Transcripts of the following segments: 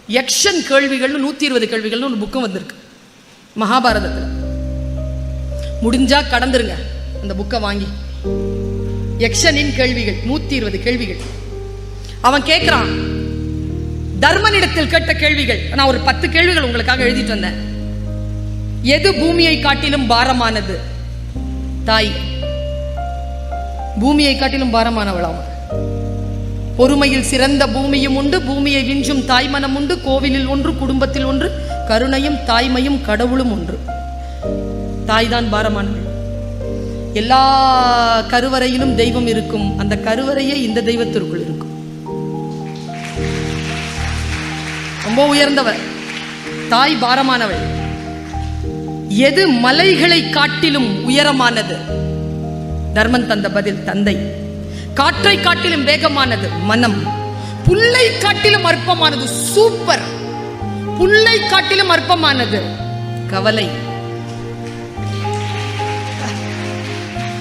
யக்ஷன் கேள்விகள் 120 கேள்விகள்னு ஒரு புக்கும் வந்திருக்கு மகாபாரதத்தில். முடிஞ்சா கடந்துருங்க அந்த புக்கை வாங்கி. யக்ஷனின் கேள்விகள் 120 கேள்விகள். அவன் கேட்கிறான், தர்மனிடத்தில் கேட்ட கேள்விகள். நான் ஒரு 10 கேள்விகள் உங்களுக்காக எழுதிட்டு வந்தேன். எது பூமியை காட்டிலும் பாரமானது? தாய். பூமியை காட்டிலும் பாரமானவளாம். பொறுமையில் சிறந்த பூமியும் உண்டு, பூமியை விஞ்சும் தாய்மனம் உண்டு, கோவிலில் ஒன்று, குடும்பத்தில் ஒன்று, கருணையும் தாய்மையும் கடவுளும் ஒன்று. தாய்தான் பாரமானவள். எல்லா கருவறையிலும் தெய்வம் இருக்கும், அந்த கருவறையே இந்த தெய்வத்திற்குள் இருக்கும். ரொம்ப உயர்ந்தவர் தாய், பாரமானவள். எது மலைகளை காட்டிலும் உயரமானது? தர்மன் தந்த பதில் தந்தை. காற்றை காட்டிலும் வேகமானது மனம். புல்லை காட்டிலும் அற்பமானது, சூப்பர், புல்லை காட்டிலும் அற்பமானது கவலை.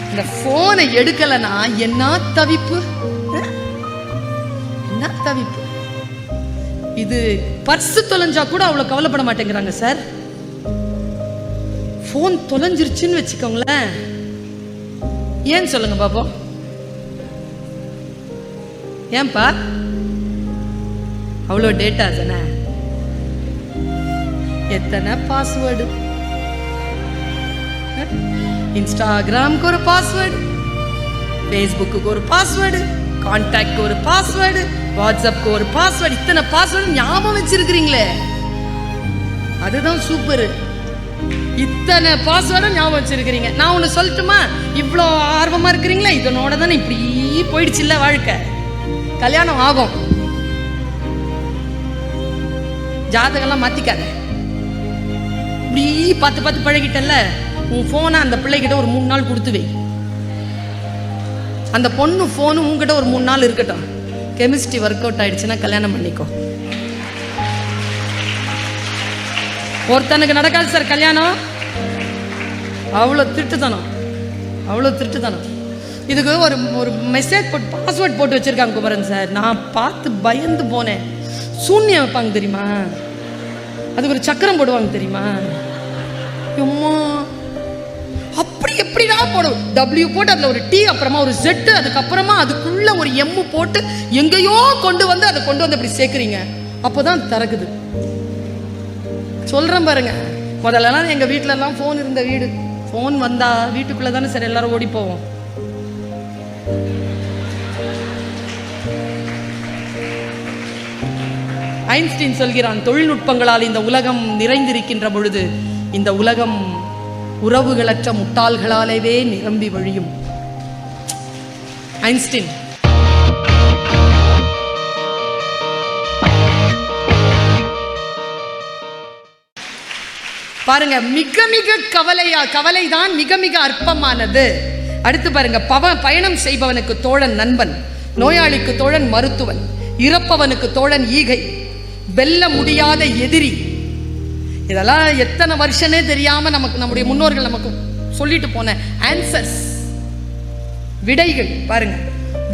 இந்த போனை எடுக்கலனா என்ன தவிப்பு, என்ன தவிப்பு. இது பர்ஸ் தொலைஞ்சா கூட அவ்வளவு கவலைப்பட மாட்டேங்கிறாங்க சார். போன் தொலைஞ்சிருச்சுன்னு வச்சுக்கோங்களேன், ஏன் சொல்லுங்க பாப்போம். ஏன்பா அவ்வளோ டேட்டா தானே? எத்தனை பாஸ்வேர்டு? இன்ஸ்டாகிராமுக்கு ஒரு பாஸ்வேர்டு, ஃபேஸ்புக்கு ஒரு பாஸ்வேர்டு, கான்டாக்ட் ஒரு பாஸ்வேர்டு, வாட்ஸ்அப்க்கு ஒரு பாஸ்வேர்டு. இத்தனை பாஸ்வேர்டு ஞாபகம் வச்சிருக்கிறீங்களே, அதுதான் சூப்பர். இத்தனை பாஸ்வேர்டு ஞாபகம் வச்சிருக்கிறீங்க. நான் ஒன்று சொல்லட்டுமா? இவ்வளோ ஆர்வமா இருக்கிறீங்களா? இதனோட தானே இப்படி போயிடுச்சு இல்ல வாழ்க்கை. கல்யாணம் ஆகும், ஜாதகம்லாம் மாத்திக்காத. இப்படி பார்த்து பழகிட்டல்ல, உன் போனை அந்த பிள்ளைகிட்ட ஒரு 3 நாள் கொடுத்து வை. அந்த பொண்ணு போனு உங்ககிட்ட ஒரு 3 நாள் இருக்கட்டும். கெமிஸ்ட்ரி ஒர்க் அவுட் ஆயிடுச்சுன்னா கல்யாணம் பண்ணிக்கோ. ஒருத்தனுக்கு நடக்காது சார் கல்யாணம். அவ்வளோ திருட்டுத்தனம், அவ்வளோ திருட்டுத்தனம். இதுக்கு ஒரு மெசேஜ் போட்டு பாஸ்வேர்ட் போட்டு வச்சிருக்காங்க குமரன் சார். நான் பார்த்து பயந்து போனேன். சூன்யம் வைப்பாங்க தெரியுமா, அதுக்கு ஒரு சக்கரம் போடுவாங்க தெரியுமா. அம்மா அப்படி எப்படிதான் போடும்? W போட்டு அதுல ஒரு T, அப்புறமா ஒரு Z, அதுக்கப்புறமா அதுக்குள்ள ஒரு M போட்டு எங்கேயோ கொண்டு வந்து அதை கொண்டு வந்து அப்படி சேர்க்குறீங்க. அப்போதான் திறக்குது. சொல்றேன் பாருங்க. முதல்லலாம் எங்க வீட்டுல எல்லாம் போன் இருந்த வீடு. போன் வந்தா வீட்டுக்குள்ள தானே சார் எல்லாரும் ஓடி போவோம். ஐன்ஸ்டீன் சொல்கிறான், தொழில்நுட்பங்களால் இந்த உலகம் நிறைந்திருக்கின்ற பொழுது இந்த உலகம் உறவுகளற்ற முட்டாள்களாலேயே நிரம்பி வழியும். ஐன்ஸ்டீன். பாருங்க, மிக மிக கவலைதான் மிக மிக அற்பமானது. அடுத்து பாருங்க, பயணம் செய்பவனுக்கு தோழன் நண்பன், நோயாளிக்கு தோழன் மருத்துவன், இறப்பவனுக்கு தோழன் ஈகை, வெல்ல முடியாத எதிரி. இதெல்லாம் எத்தனை வருஷனே தெரியாம நமக்கு நம்முடைய முன்னோர்கள் நமக்கு சொல்லிட்டு போன ஆன்சர்ஸ், விடைகள். பாருங்க,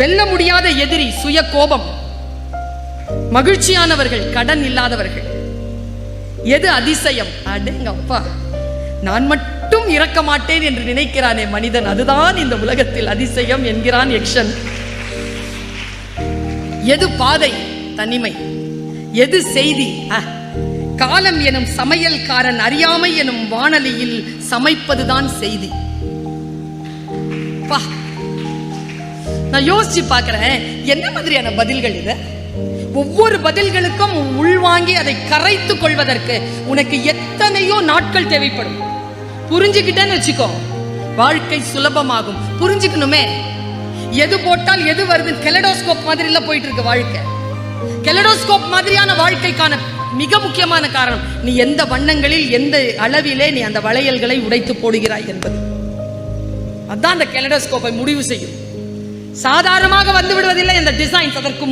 வெல்ல முடியாத எதிரி சுய கோபம், மகிழ்ச்சியானவர்கள் கடன் இல்லாதவர்கள். எது அதிசயம்? அடேங்கப்பா, நான் மட்டும் இறக்க மாட்டேன் என்று நினைக்கிறானே மனிதன், அதுதான் இந்த உலகத்தில் அதிசயம் என்கிறான் யக்ஷன். எது பாதை? தனிமை. எது செய்தி? காலம் எனும் சமையல்காரன் அறியாமை எனும் வானலியில் சமைப்பதுதான் செய்தி. நான் யோசிச்சு பார்க்கிறேன், என்ன மாதிரியான பதில்கள் இது? ஒவ்வொரு பதில்களுக்கும் உள்வாங்கி அதை கரைத்துக் கொள்வதற்கு உனக்கு எத்தனையோ நாட்கள் தேவைப்படும். புரிஞ்சுக்கிட்டேன்னு வச்சுக்கோ, வாழ்க்கை சுலபமாகும். புரிஞ்சுக்கணுமே, எது போட்டால் எது வருது. கெலடோஸ்கோப் மாதிரி எல்லாம் போயிட்டு இருக்கு வாழ்க்கை. கெலடோஸ்கோப் மாதிரியான வாழ்க்கைக்கான மிக முக்கியமான காரணம், நீ எந்த வண்ணங்களில் எந்த அளவிலே நீ அந்த வளையல்களை உடைத்து போடுகிறாய் என்பது. அதான் அந்த கெலடோஸ்கோப்பை முடிவு செய்யும். சாதாரணமாக வந்து விடுவதில்லை இந்த டிசைன்ஸ். அதற்கு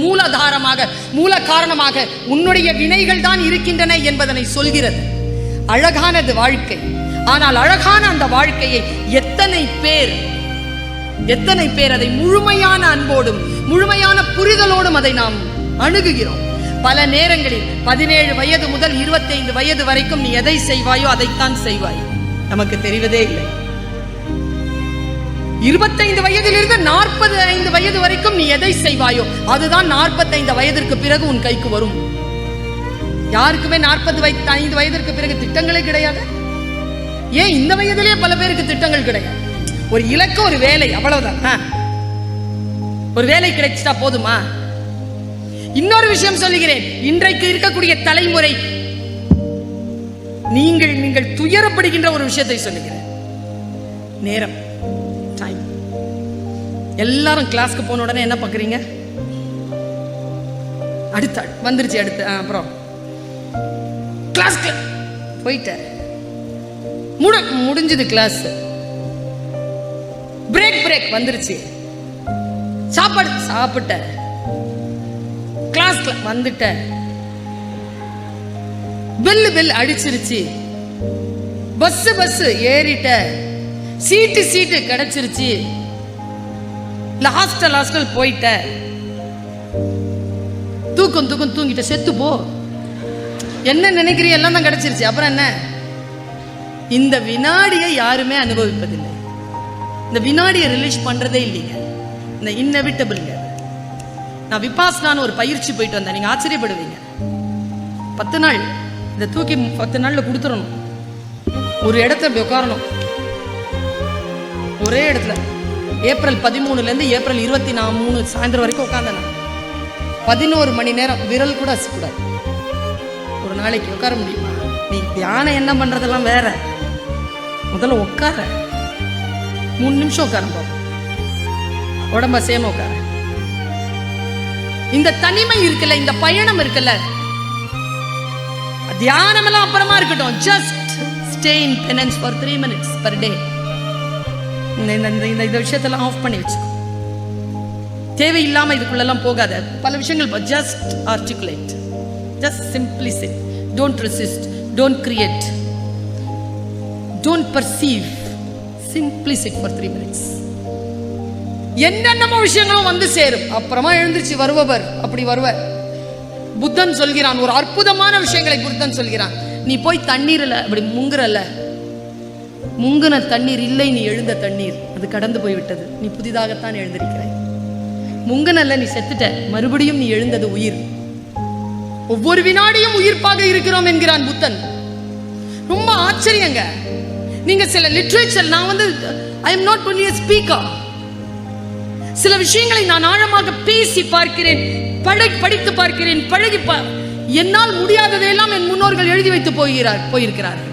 மூல காரணமாக உன்னுடைய வினைகள் தான் இருக்கின்றன என்பதனை சொல்கிறது. அழகானது வாழ்க்கை. ஆனால் அழகான அந்த வாழ்க்கையை எத்தனை பேர் அதை முழுமையான அன்போடும் முழுமையான புரிதலோடும் அதை நாம் அணுகுகிறோம். பல நேரங்களில் 17 வயது முதல் 25 வயது வரைக்கும் நீ எதை செய்வாயோ அதைத்தான் செய்வாய், நமக்கு தெரிவதே இல்லை. 25 வயதிலிருந்து 45 வயது வரைக்கும் நீ எதை செய்வாயோ அதுதான் 45 வயதிற்கு பிறகு உன் கைக்கு வரும். யாருக்குமே 45 வயதிற்கு பிறகு திட்டங்களே கிடையாது. ஏன் இந்த வயதிலேயே பல பேருக்கு திட்டங்கள் கிடையாது. ஒரு இலக்கு, ஒரு வேலை, அவ்வளவுதான். ஒரு வேலை கிடைச்சிட்டா போதுமா? இன்னொரு விஷயம் சொல்லுகிறேன். இன்றைக்கு இருக்கக்கூடிய தலைமுறை நீங்கள் துயரப்படுகின்ற ஒரு விஷயத்தை சொல்லுகிறேன். நேரம், டைம். எல்லாரும் கிளாஸ்க்கு போன உடனே என்ன பார்க்குறீங்க? அடுத்த வந்துருச்சு, அடுத்து அப்புறம் கிளாஸ்க்கு போயிட்ட, முடிஞ்சது கிளாஸ், பிரேக் வந்துருச்சு, சாப்பாடு சாப்பிட்ட, கிளாஸ்ல வந்துட்ட, பெல் அடிச்சிருச்சு, பஸ் ஏறிட்ட, சீட்டு கிடைச்சிருச்சு, ஹாஸ்டல் போயிட்ட, தூங்கிட்ட, செத்து போ, என்ன நினைக்கிறீங்க? எல்லாம் தான் கிடைச்சிருச்சு, அப்புறம் என்ன? இந்த வினாடியை யாருமே அனுபவிப்பதில்லை. இந்த வினாடியை ரிலீஸ் பண்றதே இல்லைங்க. இந்த இன்னெவிட்டபிள்ங்க. நான் விபாசனான ஒரு பயிற்சி போயிட்டு வந்தேன். நீங்க ஆச்சரியப்படுவீங்க. 10 நாள் இதை தூக்கி 10 நாள்ல கொடுத்துடணும். ஒரு இடத்துல அப்படி உட்காரணும், ஒரே இடத்துல. ஏப்ரல் 13 இருந்து ஏப்ரல் 23 சாயந்தரம் வரைக்கும் உட்கார்ந்தேன். 11 மணி நேரம் விரல் கூட அசைக்கூடாது. ஒரு நாளைக்கு உட்கார முடியுமா? நீ தியானம் என்ன பண்றதெல்லாம் வேற. முதல்ல உட்கார 3 நிமிஷம் உட்கார, உடம்ப சேம உட்கார. இந்த தனிமை இருக்குல்ல, இந்த பயணம் இருக்குல்ல, தியானம் எல்லாம் அப்புறமா இருக்கட்டும். Just stay in penance for 3 minutes per day. இந்த விஷயத்தெல்லாம் ஆஃப் பண்ணி வச்சுக்கோ. தேவையில்லாம இதுக்குள்ளெல்லாம் போகாத. பல விஷயங்கள் just articulate, just simply sit. Don't resist, don't create, don't perceive. Simply sit for 3 minutes. என்னென்னமோ விஷயங்களும் வந்து சேரும். அப்புறமா எழுந்திருச்சு வருபவர். அப்படி வருவர். புத்தன் சொல்கிறான், ஒரு அற்புதமான விஷயங்களை புத்தன் சொல்கிறான். நீ போய் தண்ணீர்ல அப்படி முங்குறல, முங்குன தண்ணீர் இல்லை, நீ எழுந்த தண்ணீர் அது கடந்து போய்விட்டது. நீ புதிதாகத்தான் எழுந்திருக்கிறாய். முங்குனல்ல, நீ செத்துட்ட, மறுபடியும் நீ எழுந்தது உயிர். ஒவ்வொரு வினாடியும் உயிர்ப்பாக இருக்கிறோம் என்கிறான் புத்தன். ரொம்ப ஆச்சரியங்க. நீங்க சில லிட்ரேச்சர், நான் I am not only a speaker. சில விஷயங்களை நான் ஆழமாக பேசி பார்க்கிறேன், படித்து பார்க்கிறேன், பழகி என்னால் முடியாததையெல்லாம் என் முன்னோர்கள் எழுதி வைத்து போயிருக்கிறார்கள்.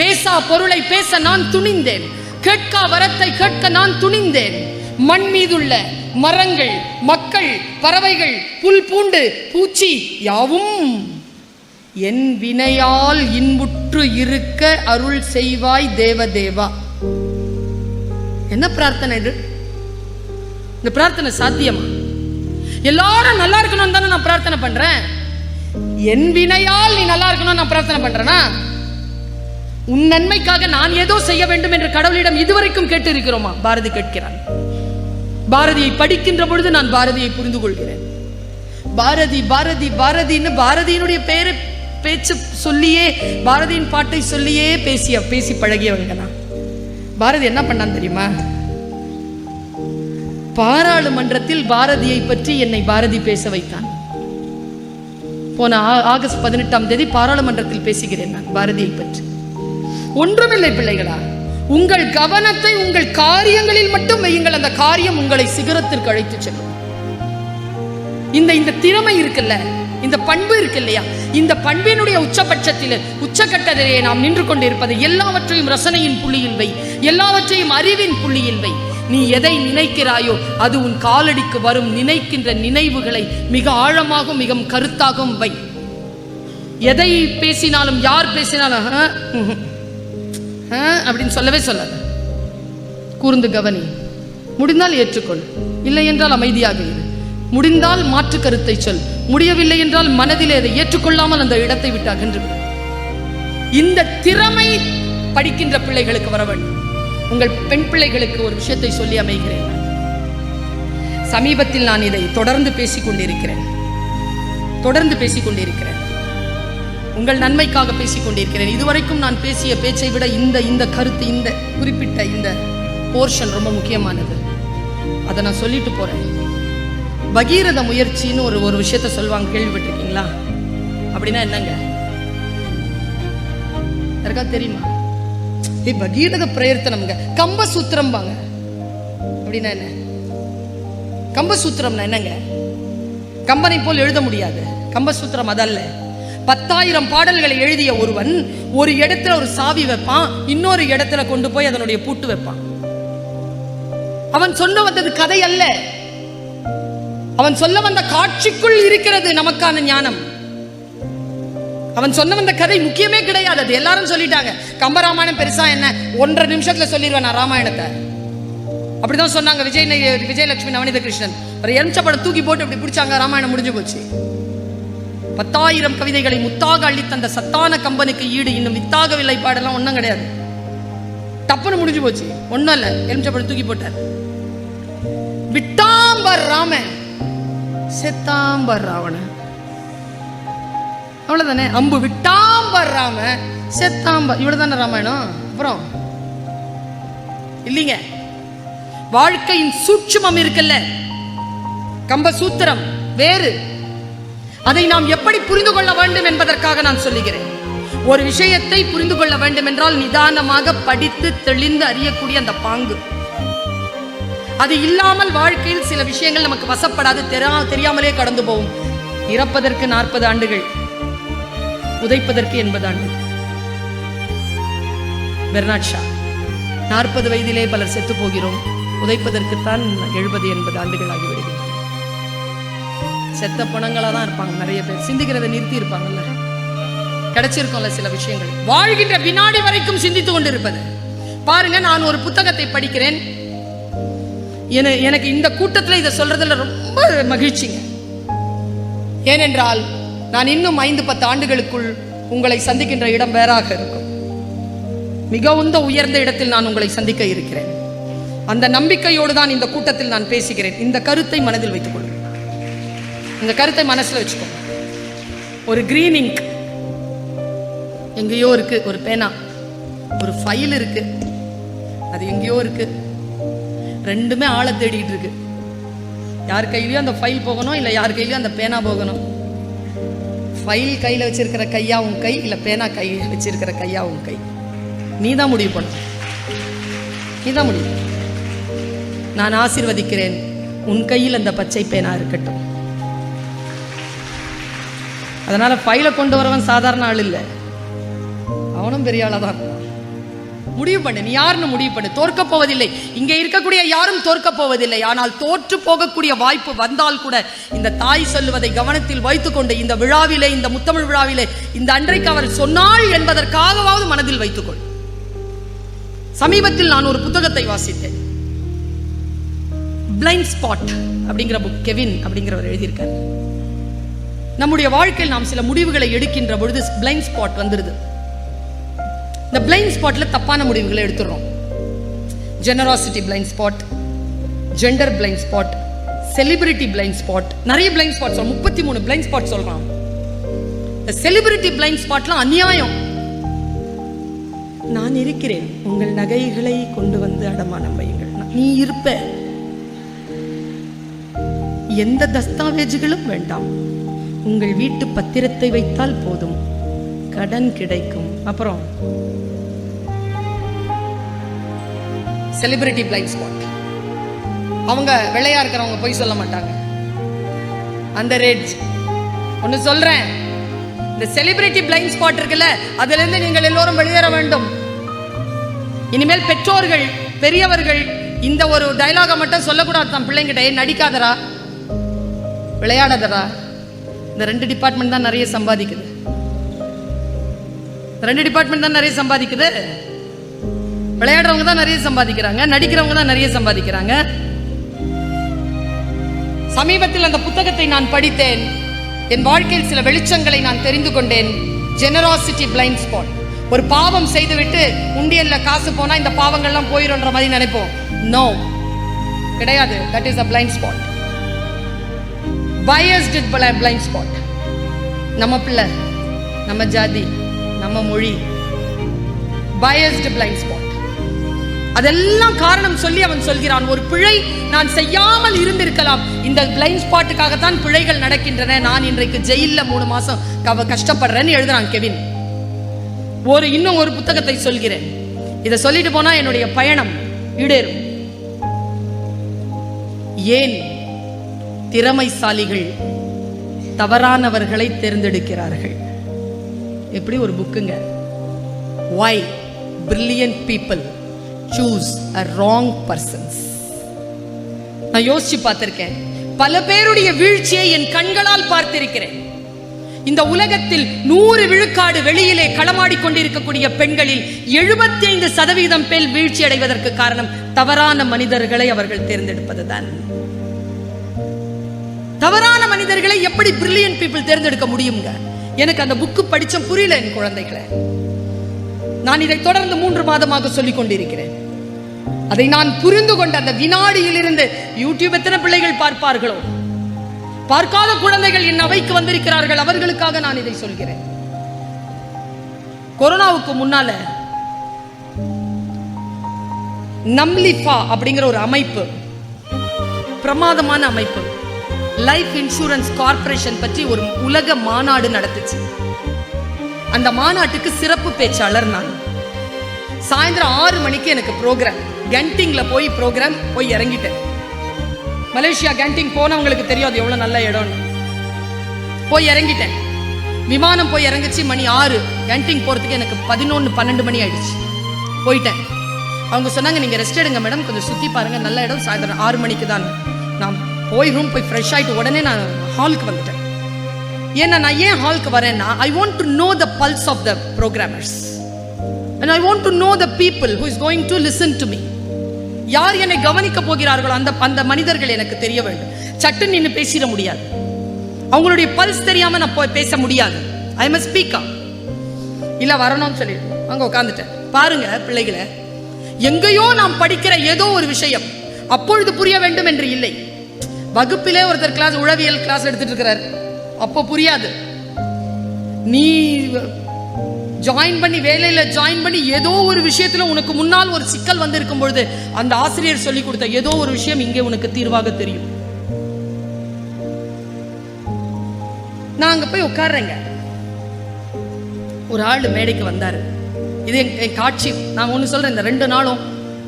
பேசா பொருளை பேச நான் துணிந்தேன், கேட்கா வரத்தை கேட்க நான் துணிந்தேன். மண் மீதுள்ள மரங்கள், மக்கள், பறவைகள், புல் பூண்டு பூச்சி யாவும் என் வினையால் இன்புற்று இருக்க அருள் செய்வாய் தேவதேவா. என்ன பிரார்த்தனை இது? இந்த பிரார்த்தனை சாத்தியமா? எல்லாரும் நல்லா இருக்கணும் தானே நான் பிரார்த்தனை பண்றேன். என் வினையால் நீ நல்லா இருக்கணும் நான் பிரார்த்தனை பண்றேனா? உன் நன்மைக்காக நான் ஏதோ செய்ய வேண்டும் என்று கடவுளிடம் இதுவரைக்கும் கேட்டு இருக்கிறோமா? பாரதி கேட்கிறான். பாரதியை படிக்கின்ற பொழுது நான் பாரதியை புரிந்து கொள்கிறேன். பாரதி பாரதி பாரதின்னு பாரதியினுடைய பேரை பேச்சு சொல்லியே, பாரதியின் பாட்டை சொல்லியே பேசி பழகியவங்க நான். பாரதி என்ன பண்ணான் தெரியுமா? பாராளுமன்றத்தில் பாரதியை பற்றி என்னை பாரதி பேச வைத்தான். போன ஆகஸ்ட் 18ஆம் தேதி பாராளுமன்றத்தில் பேசுகிறேன் நான் பாரதியை பற்றி. ஒன்றுமில்லை பிள்ளைகளா, உங்கள் கவனத்தை உங்கள் காரியங்களில் மட்டும் வையுங்கள். அந்த காரியம் உங்களை சிகரத்திற்கு அழைத்து செல்லும். இந்த திறமை இருக்குல்ல, இந்த பண்பு இருக்கு இல்லையா, இந்த பண்பினுடைய உச்சபட்சத்தில் உச்சகட்டத்திலே நாம் நின்று கொண்டிருப்பது. எல்லாவற்றையும் ரசனையின் புள்ளியில் வை, எல்லாவற்றையும் அறிவின் புள்ளியில் வை. நீ எதை நினைக்கிறாயோ அது உன் காலடிக்கு வரும். நினைக்கின்ற நினைவுகளை மிக ஆழமாகவும் மிக கருத்தாகவும் வை. எதை பேசினாலும் யார் பேசினாலும் அப்படின்னு சொல்லவே சொல்லாத. கூர்ந்து கவனி. முடிந்தால் ஏற்றுக்கொள், இல்லை என்றால் அமைதியாக இரு. முடிந்தால் மாற்று கருத்தை சொல், முடியவில்லை என்றால் மனதிலே அதை ஏற்றுக்கொள்ளாமல் அந்த இடத்தை விட்டு அகன்று. இந்த திறமை படிக்கின்ற பிள்ளைகளுக்கு வர வேண்டும். உங்கள் பெண் பிள்ளைகளுக்கு ஒரு விஷயத்தை சொல்லி அமைகிறேன். சமீபத்தில் நான் இதை தொடர்ந்து பேசிக் கொண்டிருக்கிறேன். தொடர்ந்து பேசிக் கொண்டிருக்கிறேன். உங்கள் நன்மைக்காக பேசிக் கொண்டிருக்கிறேன். இதுவரைக்கும் நான் பேசிய பேச்சை விட இந்த கருத்து, இந்த குறிப்பிட்ட இந்த போர்ஷன் ரொம்ப முக்கியமானது. அதை நான் சொல்லிட்டு போறேன். பகீரத முயற்சின்னு ஒரு விஷயத்த சொல்லுவாங்க, கேள்விப்பட்டிருக்கீங்களா? அப்படின்னா என்னங்க, யாருக்கா தெரியுமா? பகீரத பிரயத்தனம்ங்க. கம்பசூத்திரம் பாங்க. அப்படின்னா என்ன? கம்பசூத்திரம்னா என்னங்க? கம்பனை போல் எழுத முடியாது. கம்பசூத்திரம் அதல்ல. 10,000 பாடல்களை எழுதிய ஒருவன் ஒரு இடத்துல ஒரு சாவி வைப்பான், இன்னொரு இடத்துல கொண்டு போய் அதனுடைய பூட்டு வைப்பான். அவன் சொல்ல வந்தது கதை அல்ல, அவன் சொல்ல வந்த காட்சிக்குள் இருக்கிறது நமக்கான ஞானம். அவன் சொன்ன வந்த கதை முக்கியமே கிடையாது. அது எல்லாரும் சொல்லிட்டாங்க. கம்பராமாயணம் பெருசா என்ன, 1.5 நிமிஷத்துல சொல்லிடுவேன் நான் ராமாயணத்தை. அப்படிதான் சொன்னாங்க விஜயலட்சுமி நவநீத கிருஷ்ணன். ஒரு எலுமிச்சம்பழம் தூக்கி போட்டு அப்படி பிடிச்சாங்க, ராமாயணம் முடிஞ்சு போச்சு. 10,000 கவிதைகளை முத்தாக அள்ளித்த அந்த சத்தான கம்பனுக்கு ஈடு இன்னும் வித்தாகவில்லை பாடலாம் ஒன்றும் கிடையாது. டப்புன்னு முடிஞ்சு போச்சு. ஒன்றும் இல்லை, எலுமிச்சம்பழம் தூக்கி போட்டார். விட்டாம்பர் ராமன், செத்தாம்பர் ராவணன், அவ்வளவுதானே. அம்பு விட்டாம்பர் ராம, செத்தாம்பர், இவ்வளவுதானே ராமாயணம். அப்புறம் இல்லைங்க, வாழ்க்கையின் சூட்சுமம் இருக்குல்ல, கம்பசூத்திரம் வேறு. அதை நாம் எப்படி புரிந்து கொள்ள வேண்டும் என்பதற்காக நான் சொல்லுகிறேன். ஒரு விஷயத்தை புரிந்து கொள்ள வேண்டும் என்றால் நிதானமாக படித்து தெளிந்து அறியக்கூடிய அந்த பாங்கு, அது இல்லாமல் வாழ்க்கையில் சில விஷயங்கள் நமக்கு வசப்படாது, தெரியாமலே கடந்து போகும். இறப்பதற்கு 40 ஆண்டுகள், உதைப்பதற்கு 80 ஆண்டுகள். பெர்னாட் ஷா, 40 வயதிலே பலர் செத்து போகிறோம், உதைப்பதற்குத்தான் 70-80 ஆண்டுகள் ஆகிவிடுகின்றன. செத்த பணங்களா தான் இருப்பாங்க நிறைய பேர். சிந்திக்கிறதை நிறுத்தி இருப்பாங்கல்ல, கிடைச்சிருக்கோம்ல சில விஷயங்கள். வாழ்கின்ற வினாடி வரைக்கும் சிந்தித்துக் கொண்டிருப்பது. பாருங்க, நான் ஒரு புத்தகத்தை படிக்கிறேன். எனக்கு இந்த கூட்டத்தில் இதை சொல்றதுல ரொம்ப மகிழ்ச்சிங்க. ஏனென்றால் நான் இன்னும் 5-10 ஆண்டுகளுக்குள் உங்களை சந்திக்கின்ற இடம் வேறாக இருக்கும். மிகுந்த உயர்ந்த இடத்தில் நான் உங்களை சந்திக்க இருக்கிறேன். அந்த நம்பிக்கையோடு தான் இந்த கூட்டத்தில் நான் பேசுகிறேன். இந்த கருத்தை மனதில் வைத்துக் கொள்ளுங்கள். இந்த கருத்தை மனசுல வச்சுக்கோங்க. ஒரு கிரீன் இங்க் எங்கேயோ இருக்கு, ஒரு பேனா, ஒரு ஃபைல் இருக்கு, அது எங்கேயோ இருக்கு. ரெண்டுமே ஆளை தேடிட்டு இருக்கு. யார் கையிலயும் அந்த ஃபைல் போகணும், இல்லை யார் கையிலயும் அந்த பேனா போகணும். ஃபைல் கையில் வச்சிருக்கிற கையா உன் கை, இல்லை பேனா கை வச்சிருக்கிற கையா உன் கை? நீ தான் முடிவு பண்ண, நீ தான் முடிவு. நான் ஆசீர்வதிக்கிறேன், உன் கையில் அந்த பச்சை பேனா இருக்கட்டும். அதனால ஃபைலை கொண்டு வரவன் சாதாரண ஆள் இல்லை, அவனும் பெரிய ஆளா தான். முடிவு பண்ணு, நீ யாருன்னு முடிவு பண்ணு. தோற்க போவதில்லை, இங்கே இருக்கக்கூடிய யாரும் தோற்க போவதில்லை. ஆனால் தோற்று போகக்கூடிய வாய்ப்பு வந்தால் கூட இந்த தாய் சொல்லுவதை கவனத்தில் வைத்துக்கொண்டு இந்த விழாவிலே, இந்த முத்தமிழ் விழாவிலே, இந்த அன்றைக்கு அவர் சொன்னாள் என்பதற்காகவாவது மனதில் வைத்துக்கொள். சமீபத்தில் நான் ஒரு புத்தகத்தை வாசித்தேன். பிளைண்ட் ஸ்பாட் அப்படிங்கிற புக், கெவின் அப்படிங்கிறவர் எழுதியிருக்கார். நம்முடைய வாழ்க்கையில் நாம் சில முடிவுகளை எடுக்கின்ற பொழுது பிளைண்ட் ஸ்பாட் வந்துருது. இந்த பிளைண்ட் ஸ்பாட்ல தப்பான முடிவுகளை எடுத்துறோம். Generosity blind spot, gender blind spot, celebrity blind spot, நிறைய பிளைண்ட் ஸ்பாட் சொல்றோம். 33 பிளைண்ட் ஸ்பாட் சொல்றான். இந்த செலிபிரிட்டி பிளைண்ட் ஸ்பாட்லாம் அநியாயம். நான் இருக்கிறேன், உங்கள் நகைகளை கொண்டு வந்து அடமானம் வையுங்கள், நீ இருப்ப, எந்த தஸ்தாவேஜுகளும் வேண்டாம், உங்கள் வீட்டு பத்திரத்தை வைத்தால் போதும், கடன் கிடைக்கும். அப்புறம் செலிபிரிட்டி பிளைண்ட் ஸ்பாட், அவங்க வெள்ளையா இருக்கிறவங்க போய் சொல்ல மாட்டாங்க. அந்த ரேட் ஒன்னு சொல்றேன், இந்த செலிபிரிட்டி பிளைண்ட் ஸ்பாட் இருக்குல்ல, அதுல இருந்து நீங்கள் எல்லோரும் வெளியேற வேண்டும். இனிமேல் பெற்றோர்கள், பெரியவர்கள் இந்த ஒரு டயலாக மட்டும் சொல்லக்கூடாது தன் பிள்ளைங்கிட்ட. நடிக்காதரா, விளையாடாதரா. இந்த 2 டிபார்ட்மெண்ட் தான் நிறைய சம்பாதிக்குது. 2 டிபார்ட்மெண்ட் தான் நிறைய சம்பாதிக்குது. விளையாடுறவங்க தான் நிறைய சம்பாதிக்கிறாங்க, நடிக்கிறவங்க தான் நிறைய சம்பாதிக்கிறாங்க. சமீபத்தில் அந்த புத்தகத்தை நான் படித்தேன். என் வாழ்க்கையில் சில வெளிச்சங்களை நான் தெரிந்து கொண்டேன். Generosity blind spot. ஒரு பாவம் செய்துவிட்டு உண்டியல்ல காசு போனா இந்த பாவங்கள்லாம் போயிடும்ன்ற மாதிரி நினைப்போம். நோ, கிடையாது. That is a blind spot. Biased blind spot. நம்ம பிள்ளை, நம்ம ஜாதி, நம்ம மொழி, பயஸ்டு பிளைண்ட் ஸ்பாட், அதெல்லாம் காரணம் சொல்லி அவன் சொல்கிறான். ஒரு பிழை நான் செய்யாமல் இருந்திருக்கலாம், இந்த பிளைண்ட் ஸ்பாட்டுக்காகத்தான் பிழைகள் நடக்கின்றன, நான் இன்றைக்கு ஜெயில்ல 3 மாசம் கஷ்டப்படுறேன்னு எழுதுறான் கெவின். இன்னும் ஒரு புத்தகத்தை சொல்கிறேன், இதை சொல்லிட்டு போனா என்னுடைய பயணம் ஈடேறும். ஏன் திறமைசாலிகள் தவறானவர்களை தேர்ந்தெடுக்கிறார்கள்? எப்படி ஒரு புக்குங்க. Why brilliant people choose a wrong persons. நான் யோசிச்சு பார்த்திருக்கேன், பல பேருடைய வீழ்ச்சியை என் கண்களால் பார்த்திருக்கிறேன். இந்த உலகத்தில் 100 விழுக்காடு வெளியிலே களமாடி கொண்டிருக்கக்கூடிய பெண்களில் 75% பேர் வீழ்ச்சி அடைவதற்கு காரணம் தவறான மனிதர்களை அவர்கள் தேர்ந்தெடுப்பதுதான். தவறான மனிதர்களை எப்படி பிரில்லியன்ட் பீப்புள் தேர்ந்தெடுக்க முடியுங்க? எனக்கு அந்த புக்கு படிச்ச புரியல என் குழந்தைகளை. நான் இதை தொடர்ந்து 3 மாதமாக சொல்லிக் கொண்டிருக்கிறேன். அதை நான் புரிந்து கொண்ட அந்த வினாடியில் இருந்து யூடியூப் எத்தனை பிள்ளைகள் பார்ப்பார்களோ, பார்க்காத குழந்தைகள் என் அவைக்கு வந்திருக்கிறார்கள், அவர்களுக்காக நான் இதை சொல்கிறேன். கொரோனாவுக்கு முன்னால நம்லிஃபா அப்படிங்கிற ஒரு அமைப்பு, பிரமாதமான அமைப்பு, லைஃப் இன்சூரன்ஸ் கார்பரேஷன் பற்றி ஒரு உலக மாநாடு நடத்துச்சு. அந்த மாநாட்டுக்கு சிறப்பு பேச்சாளர் நான். சாயந்தரம் 6 மணிக்கு எனக்கு ப்ரோக்ராம், கென்டிங்ல போய் இறங்கிட்டேன். மலேசியா கேன்டிங் போனவங்களுக்கு தெரியும் அது எவ்வளவு நல்ல இடம்னு. போய் இறங்கிட்டேன். விமானம் போய் இறங்குச்சு மணி 6. கேன்டிங் போறதுக்கு எனக்கு 11-12 மணி ஆயிடுச்சு. போயிட்டேன். அவங்க சொன்னாங்க, நீங்க ரெஸ்ட் எடுங்க மேடம், கொஞ்சம் சுத்தி பாருங்க, நல்ல இடம், சாயந்தரம் 6 மணிக்கு தான். நான் போய் ரூம் போய் ஃப்ரெஷ் ஆயிட்டு உடனே நான் ஹாலுக்கு வந்துட்டேன். ஏன்னா நான் ஏன் ஹாலுக்கு வரேன்னா, I want to know the pulse of the programmers and I want to know the people who is going to listen to me. யார் என்னை கவனிக்க போகிறார்களோ அந்த மனிதர்கள் எனக்கு தெரிய வேண்டும். சட்டுன்னு நின்று பேசிட முடியாது, அவங்களுடைய பல்ஸ் தெரியாம நான் போய் பேச முடியாது. I must speak up. இல்ல வரணும்னு சொல்லிட்டு அங்க உட்கார்ந்துட்டேன். பாருங்க பிள்ளைகளை, எங்கேயோ நாம் படிக்கிற ஏதோ ஒரு விஷயம் அப்பொழுது புரிய வேண்டும் என்று இல்லை. வகுப்பிலே ஒருத்தர் கிளாஸ், உளவியல் கிளாஸ் எடுத்துட்டு இருக்கிறார், அப்போ புரியாது. நீ வேலையில ஜாயின் பண்ணி ஏதோ ஒரு விஷயத்துல உனக்கு முன்னால் ஒரு சிக்கல் வந்து இருக்கும் பொழுது அந்த ஆசிரியர் சொல்லி கொடுத்த ஏதோ ஒரு விஷயம் இங்கே உனக்கு தீர்வாக தெரியும். நான் அங்க போய் உட்கார்றேங்க. ஒரு ஆள் மேடைக்கு வந்தாரு. இது என் காட்சி. நான் ஒண்ணு சொல்றேன், இந்த 2 நாளும்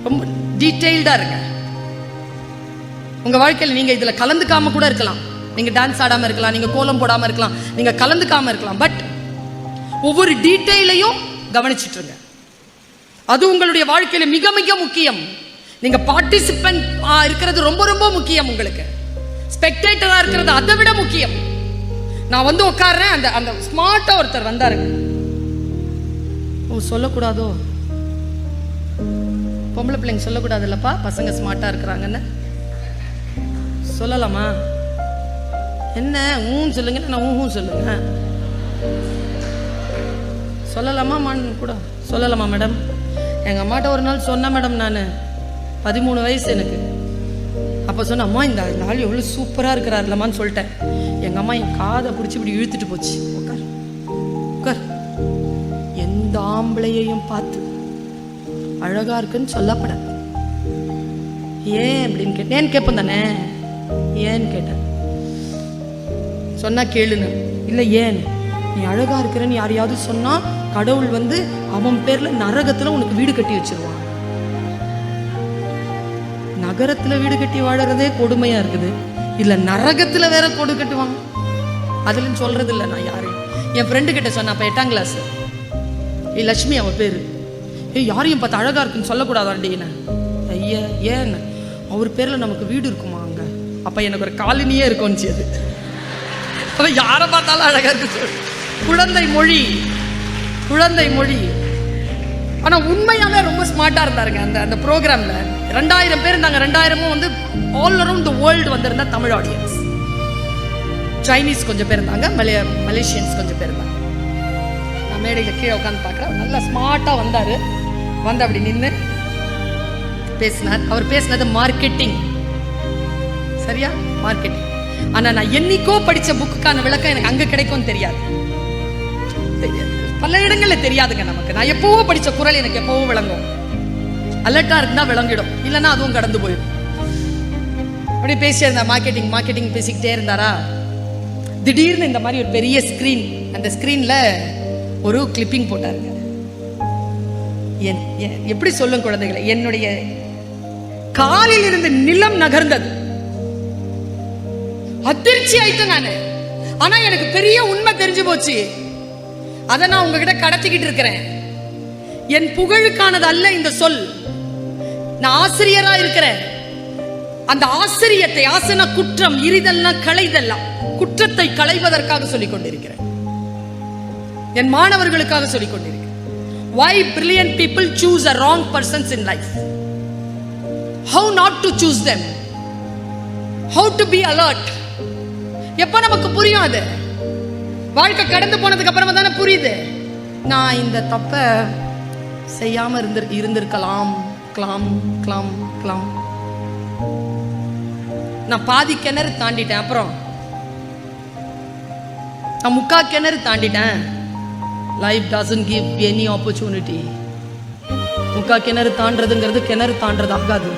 ரொம்ப டீடைல்டா இருங்க. உங்க வாழ்க்கையில் நீங்க இதுல கலந்துக்காம கூட இருக்கலாம், நீங்க டான்ஸ் ஆடாம இருக்கலாம், நீங்க கோலம் போடாம இருக்கலாம், நீங்க கலந்துக்காம இருக்கலாம். பட் ஒவ்வொரு டீடைலையும் கவனிச்சுட்டு இருங்க. அது உங்களுடைய வாழ்க்கையில மிக மிக முக்கியம். நீங்க பார்ட்டிசிபென்ட் இருக்கிறது ரொம்ப ரொம்ப முக்கியம். உங்களுக்கு ஸ்பெக்டேட்டரா இருக்கிறது அதை விட முக்கியம். நான் வந்து உட்கார்றேன். அந்த ஸ்மார்ட்டா ஒருத்தர் வந்தாருங்க. சொல்லக்கூடாதோ, பொம்பளை பிள்ளைங்க சொல்லக்கூடாது இல்லப்பா, பசங்க ஸ்மார்ட்டா இருக்கிறாங்கன்னு சொல்லலாமா? என்ன ஊன்னு சொல்லுங்க, நான் ஊஹும் சொல்லுங்க. சொல்லலாமா கூட சொல்லலாமா மேடம்? எங்கள் அம்மாட்ட ஒரு நாள் சொன்னேன் மேடம், நான் 13 வயசு எனக்கு. அப்போ சொன்ன, அம்மா இந்த ஆள் எவ்வளோ சூப்பராக இருக்கிறார்லம்மான்னு சொல்லிட்டேன். எங்கள் அம்மா என் காதை பிடிச்சி இப்படி இழுத்துட்டு போச்சு. உட்கார் உட்கார். எந்த ஆம்பளையையும் பார்த்து அழகா இருக்குன்னு சொல்லப்படாது. ஏன் அப்படின்னு கேட்டேன். ஏன்னு கேட்பேன் தானே, ஏன்னு கேட்டேன். சொன்னா கேளுன்னு இல்லை, ஏன் நீ அழகா இருக்கிறன்னு யாரையாவது சொன்னா கடவுள் வந்து அவன் பேர்ல நரகத்துல உனக்கு வீடு கட்டி வச்சிருவான். நகரத்துல வீடு கட்டி வாழறதே கொடுமையா இருக்குது, இல்ல நரகத்துல வேற கொடு கட்டுவாங்க. அதுல சொல்றது இல்லை நான் யாரையும். என் ஃப்ரெண்டு கிட்ட சொன்ன, அப்ப 8ஆம் கிளாஸ், லட்சுமி அவ பேரு. யாரையும் பார்த்து அழகா இருக்குன்னு சொல்லக்கூடாதாண்டின்னு. ஐயா ஏன், அவர் பேர்ல நமக்கு வீடு இருக்குமா அங்க? அப்ப எனக்கு ஒரு காலனியே இருக்கும்னு அது. அவன் யாரை பார்த்தாலும் அழகா இருக்கு. குழந்தை மொழி. ஆனா உண்மையாவே ரொம்ப ஸ்மார்ட்டா இருந்தாருங்க. அந்த ப்ரோக்ராம்ல 2000 பேர் இருந்தாங்க. 2000 வந்து ஆல் அரவுண்ட் தி வேர்ல்டு வந்திருந்த தமிழ் ஆடியன்ஸ். சைனீஸ் கொஞ்சம் பேர் இருந்தாங்க, மலேசியன்ஸ் கொஞ்சம் பேர் இருந்தாங்க. நான் மேடையில கீழே உட்காந்து பார்க்குறேன். நல்லா ஸ்மார்ட்டா வந்தாரு. வந்து அப்படி நின்று பேசினார். அவர் பேசினது மார்க்கெட்டிங், சரியா? மார்க்கெட்டிங். ஆனா நான் என்னைக்கோ படிச்ச புக்குக்கான விளக்கம் எனக்கு அங்க கிடைக்கும் தெரியாது. பல இடங்கள்ல தெரியாதுங்க நமக்கு. நான் எப்பவோ படிச்ச குறள் எனக்கு எப்பவோ விளங்கும். அலர்ட்டா இருந்தா விளங்கிடும், இல்லைன்னா அதுவும் கடந்து போயிடும். அப்படியே பேசிட்டே இருந்தா மார்க்கெட்டிங் பேசிக்கிட்டே இருந்தாரா, திடீர்னு இந்த மாதிரி ஒரு பெரிய ஸ்கிரீன், அந்த ஸ்கிரீன்ல ஒரு கிளிப்பிங் போட்டாருங்க. எப்படி சொல்லும் குழந்தைகளை, என்னுடைய காலில் இருந்து நிலம் நகர்ந்தது. அதிர்ச்சி ஆயிட்டேன் நானு. ஆனா எனக்கு பெரிய உண்மை தெரிஞ்சு போச்சு. அதை நான் உங்ககிட்ட கடத்திக்கிட்டு இருக்கிறேன். என் புகழுக்கானது அல்ல இந்த சொல். நான் ஆசிரியரா இருக்கிறேன். அந்த ஆசிரியத்தை, ஆசன குற்றம் இரிதல்னா களைதெல்லாம், குற்றத்தை களைவதற்காக சொல்லிக் கொண்டிருக்கிறேன். என் மாணவர்களுக்காக சொல்லிக் கொண்டிருக்கிறேன். Why brilliant people choose a wrong persons in life? How not to choose them? How to be alert? எப்ப நமக்கு புரியும் அது? வாழ்க்கை கடந்து போனதுக்கு அப்புறமா தானே புரியுது. நான் இந்த தப்ப செய்யாம இருந்திருக்கலாம். நான் பாதி கிணறு தாண்டிட்டேன், அப்புறம் நான் முக்கா கிணறு தாண்டிட்டேன். Life doesn't give any opportunity. முக்கா கிணறு தாண்டதுங்கிறது கிணறு தாண்டது ஆகாது.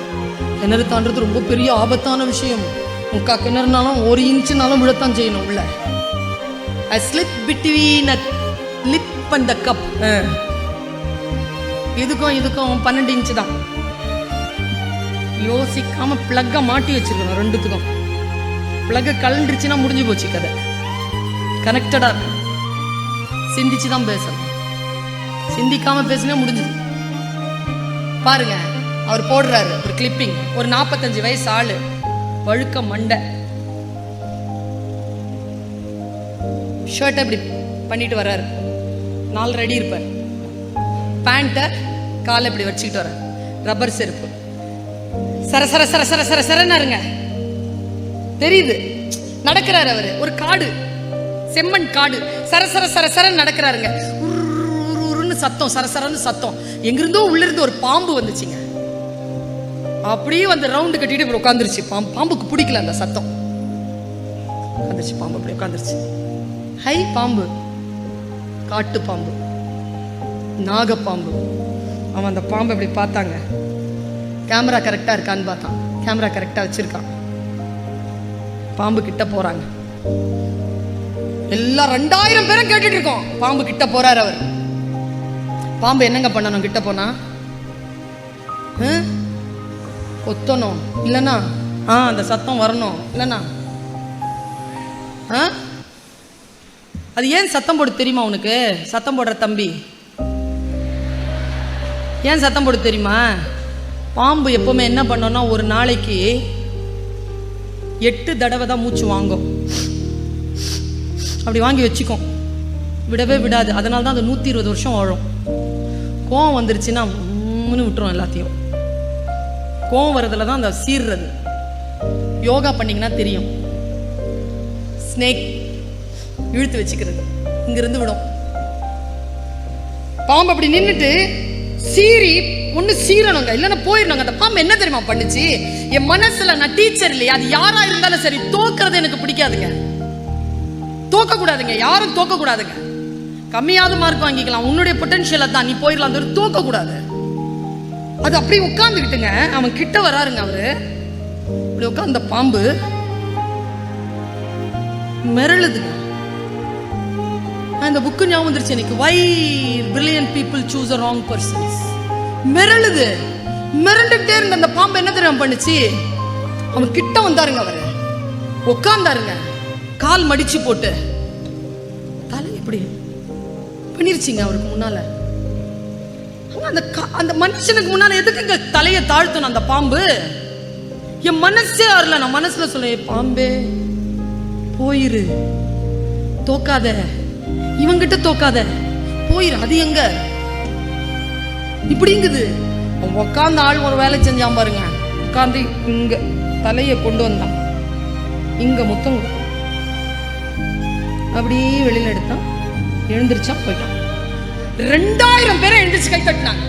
கிணறு தாண்டது ரொம்ப பெரிய ஆபத்தான விஷயம். முக்கா கிணறுனாலும் 1 இன்ச்சுனாலும் விழத்தான் செய்யணும் உள்ள. I slip between a lip and the cup. இதுக்கும் 12 இன்ச்சு தான். யோசிக்காம பிளக்க மாட்டி வச்சிருக்கணும் ரெண்டுத்துக்கும். பிளக்க கலண்டுருச்சுன்னா முடிஞ்சு போச்சு கதை. கனெக்டடா இருக்கு. சிந்திச்சு தான் பேசணும். சிந்திக்காம பேசினா முடிஞ்சது. பாருங்க, அவர் போடுறாரு ஒரு கிளிப்பிங். ஒரு 45 வயசு ஆளு, வழுக்க மண்டை, ஷர்ட் அப்படி பண்ணிட்டு வர்றாரு. 4 அடி இருப்பார். பேண்ட்டை காலை இப்படி வச்சுக்கிட்டு வர்றாரு. ரப்பர் செருப்பு. சரசரன்னு தெரியுது. நடக்கிறாரு அவரு. ஒரு காடு, செம்மண் காடு. சரசரன்னு நடக்கிறாருங்க. உருன்னு சத்தம், சரசரன்னு சத்தம். எங்கிருந்தோ உள்ள இருந்து ஒரு பாம்பு வந்துச்சுங்க. அப்படியே வந்து ரவுண்டு கட்டிட்டு இப்படி உட்காந்துருச்சு. பாம்புக்கு பிடிக்கல அந்த சத்தம். உட்காந்துருச்சு பாம்பு, அப்படி உட்காந்துருச்சு. ஹை பாம்பு, காட்டு பாம்பு, நாகப்பாம்பு. அவன் அந்த பாம்பை இப்படி பார்த்தாங்க. கேமரா கரெக்டா இருக்கான்னு பார்த்தான். கேமரா கரெக்டா வச்சிருக்கான். பாம்பு கிட்ட போறாங்க. எல்லாம் 2000 பேரும் கேட்டுட்டு இருக்கோம். பாம்பு கிட்ட போறாரு அவர். பாம்பு என்னங்க பண்ணணும் கிட்ட போனா? கொத்தணும், இல்லைன்னா அந்த சத்தம் வரணும், இல்லைன்னா அது ஏன் சத்தம் போடு தெரியுமா உனக்கு? சத்தம் போடுற தம்பி ஏன் சத்தம் போடு தெரியுமா? பாம்பு எப்பவுமே என்ன பண்ணோம்னா, ஒரு நாளைக்கு 8 தடவை தான் மூச்சு வாங்கும். அப்படி வாங்கி வச்சுக்கும், விடவே விடாது. அதனால தான் அது 120 வருஷம் வாழும். கோவம் வந்துருச்சுன்னா விட்டுரும் எல்லாத்தையும். கோவம் வரதுல தான் அந்த சீர்றது. யோகா பண்ணீங்கன்னா தெரியும். ஸ்னேக் இழுத்து வச்சுக்கிறது, இங்கிருந்து விடும். பாம்பு அப்படி நின்றுட்டு சீரி ஒண்ணு சீரணுங்க, இல்லைன்னா போயிடணுங்க. அந்த பாம்பு என்ன தெரியுமா பண்ணுச்சு? என் மனசுல, நான் டீச்சர் இல்லையா, அது யாரா இருந்தாலும் சரி, தோக்குறது எனக்கு பிடிக்காதுங்க. தோக்க கூடாதுங்க, யாரும் தோக்க கூடாதுங்க. கம்மியாவது மார்க் வாங்கிக்கலாம், உன்னுடைய பொட்டன்ஷியலை தான், நீ போயிடலாம். தோக்க கூடாது. அது அப்படி உட்கார்ந்துக்கிட்டுங்க. அவன் கிட்ட வராருங்க. அவரு இப்படி உட்கார்ந்த பாம்பு மிரளுதுங்க. அந்த புக்கு ஞாபகம் வந்துருச்சு எனக்கு. Why brilliant people choose the wrong persons. மிரளுது. மிரண்டுட்டே இருந்த அந்த பாம்பு என்ன தெரியுமா பண்ணுச்சு? அவன் கிட்ட வந்தாருங்க. அவரு உட்கார்ந்தாருங்க, கால் மடிச்சு போட்டு தலை இப்படி பண்ணிருச்சுங்க அவருக்கு முன்னால. அந்த மனுஷனுக்கு முன்னால எதுக்குங்க தலையை தாழ்த்தணும் அந்த பாம்பு? என் மனசே வரல. நான் மனசுல சொல்ல, பாம்பே போயிரு, தோக்காத, இவங்கிட்ட தோக்காத, போயிரு. அது எங்க இப்படிங்குது. உட்கார்ந்த ஆள் ஒரு வேலை செஞ்சான் பாருங்க. உட்கார்ந்து இங்க தலையை கொண்டு வந்தான், இங்க முத்தம் கொடுத்தான், அப்படியே வெளியில எடுத்தான், எழுந்திருச்சான், போயிட்டான். 2000 பேரை எழுந்திரிச்சு கை தட்டினாங்க.